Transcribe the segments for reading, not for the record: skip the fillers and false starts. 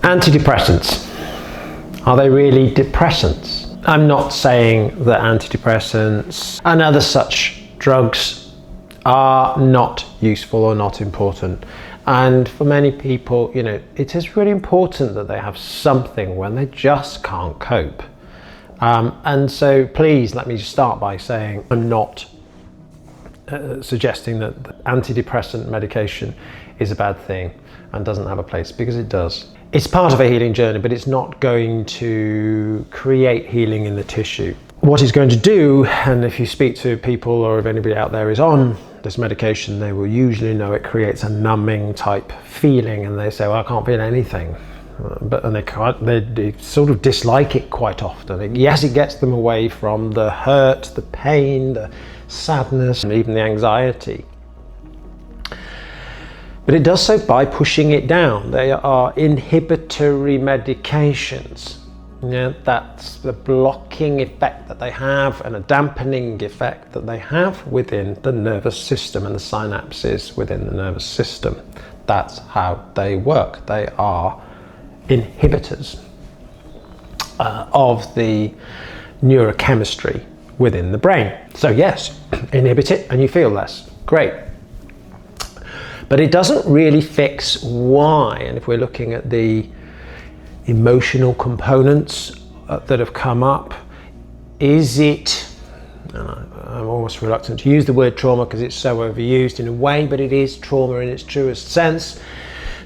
Antidepressants. Are they really depressants? I'm not saying that antidepressants and other such drugs are not useful or not important. And for many people, it is really important that they have something when they just can't cope. And so please let me start by saying I'm not suggesting that antidepressant medication is a bad thing and doesn't have a place, because it does. It's part of a healing journey, but it's not going to create healing in the tissue. What it's going to do, and if you speak to people or if anybody out there is on this medication, they will usually know it creates a numbing type feeling, and they say, well, I can't feel anything. They sort of dislike it quite often. Yes, it gets them away from the hurt, the pain, the sadness, and even the anxiety. But it does so by pushing it down. They are inhibitory medications. That's the blocking effect that they have and a dampening effect that they have within the nervous system and the synapses within the nervous system. That's how they work. They are inhibitors of the neurochemistry within the brain. So yes, inhibit it and you feel less. Great. But it doesn't really fix why. And if we're looking at the emotional components that have come up, is it, I'm almost reluctant to use the word trauma because it's so overused in a way, but it is trauma in its truest sense,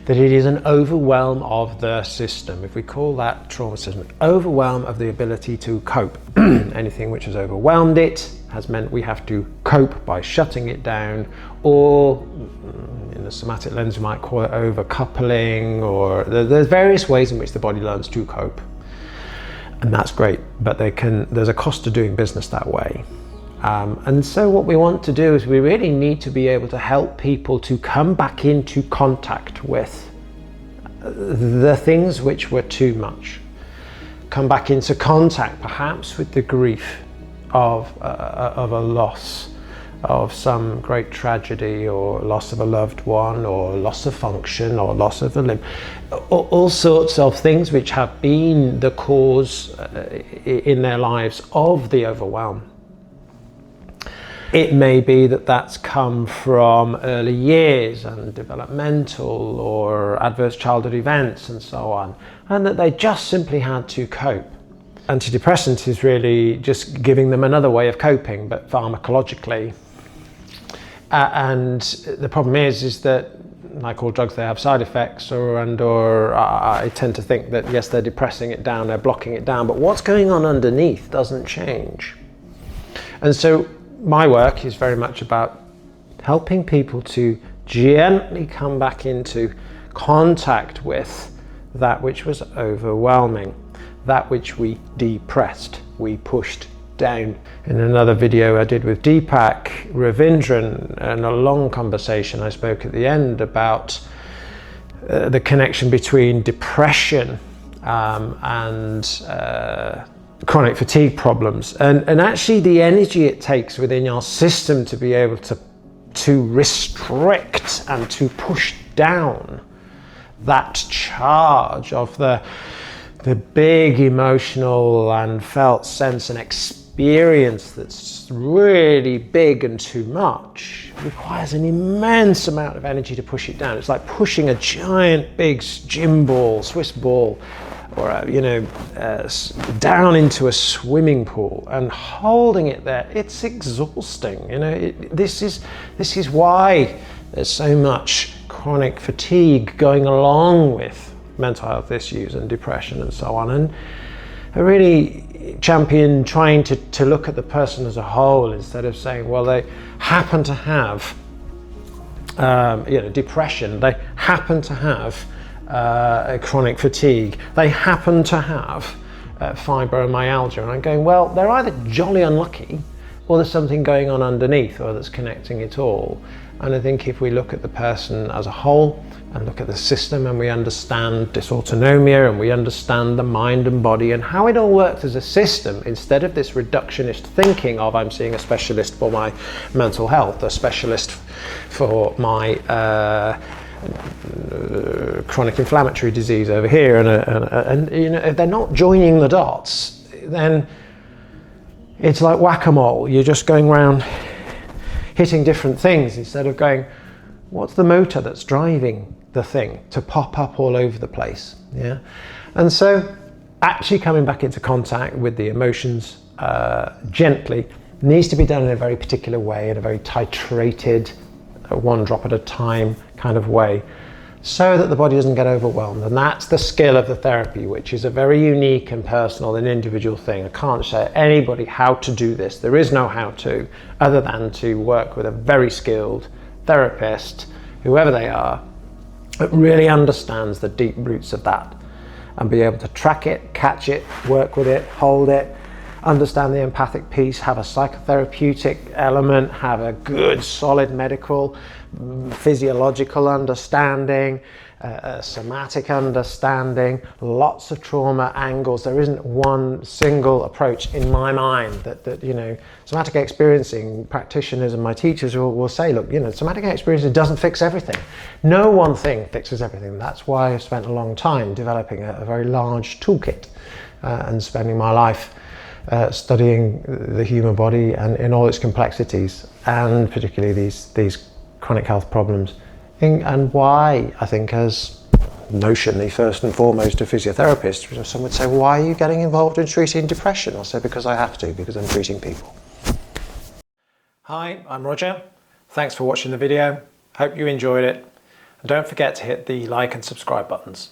that it is an overwhelm of the system. If we call that trauma system, overwhelm of the ability to cope. Anything which has overwhelmed it has meant we have to cope by shutting it down, or in the somatic lens we might call it overcoupling, or there's various ways in which the body learns to cope. And that's great, but there's a cost to doing business that way. And so what we want to do is we really need to be able to help people to come back into contact with the things which were too much. Come back into contact perhaps with the grief of a loss, of some great tragedy, or loss of a loved one, or loss of function, or loss of a limb. All sorts of things which have been the cause in their lives of the overwhelm. It may be that that's come from early years and developmental or adverse childhood events and so on, and that they just simply had to cope. Antidepressant is really just giving them another way of coping, but pharmacologically. And the problem is that, like all drugs, they have side effects, or I tend to think that yes, they're depressing it down, they're blocking it down, but what's going on underneath doesn't change. And so my work is very much about helping people to gently come back into contact with that which was overwhelming, that which we depressed, we pushed down. In another video I did with Deepak Ravindran, and a long conversation, I spoke at the end about the connection between depression and chronic fatigue problems, and actually the energy it takes within your system to be able to restrict and to push down that charge of the big emotional and felt sense and experience that's really big and too much requires an immense amount of energy to push it down. It's like pushing a giant big gym ball, Swiss ball, or down into a swimming pool and holding it there. It's exhausting. This is why there's so much chronic fatigue going along with mental health issues and depression and so on. And I really champion trying to look at the person as a whole, instead of saying, well, they happen to have depression, they happen to have chronic fatigue, they happen to have fibromyalgia, and I'm going, well, they're either jolly unlucky or there's something going on underneath, or that's connecting it all. And I think if we look at the person as a whole and look at the system, and we understand dysautonomia, and we understand the mind and body and how it all works as a system, instead of this reductionist thinking of I'm seeing a specialist for my mental health, a specialist for my chronic inflammatory disease over here, and you know, if they're not joining the dots, then it's like whack-a-mole. You're just going around hitting different things instead of going, what's the motor that's driving the thing to pop up all over the place? Yeah, and so actually coming back into contact with the emotions gently needs to be done in a very particular way, in a very titrated, one drop at a time kind of way, so that the body doesn't get overwhelmed. And that's the skill of the therapy, which is a very unique and personal and individual thing. I can't say to anybody how to do this. There is no how to, other than to work with a very skilled therapist, whoever they are, that really understands the deep roots of that and be able to track it, catch it, work with it, hold it, understand the empathic piece, have a psychotherapeutic element, have a good solid medical, physiological understanding, a somatic understanding, lots of trauma angles. There isn't one single approach in my mind that you know, somatic experiencing practitioners and my teachers will say, look, you know, somatic experiencing doesn't fix everything. No one thing fixes everything. That's why I spent a long time developing a very large toolkit and spending my life studying the human body and in all its complexities, and particularly these chronic health problems, and why I think, as notionally first and foremost a physiotherapist, some would say, why are you getting involved in treating depression? I'll say, because I have to, because I'm treating people. Hi, I'm Roger. Thanks for watching the video. Hope you enjoyed it. And don't forget to hit the like and subscribe buttons.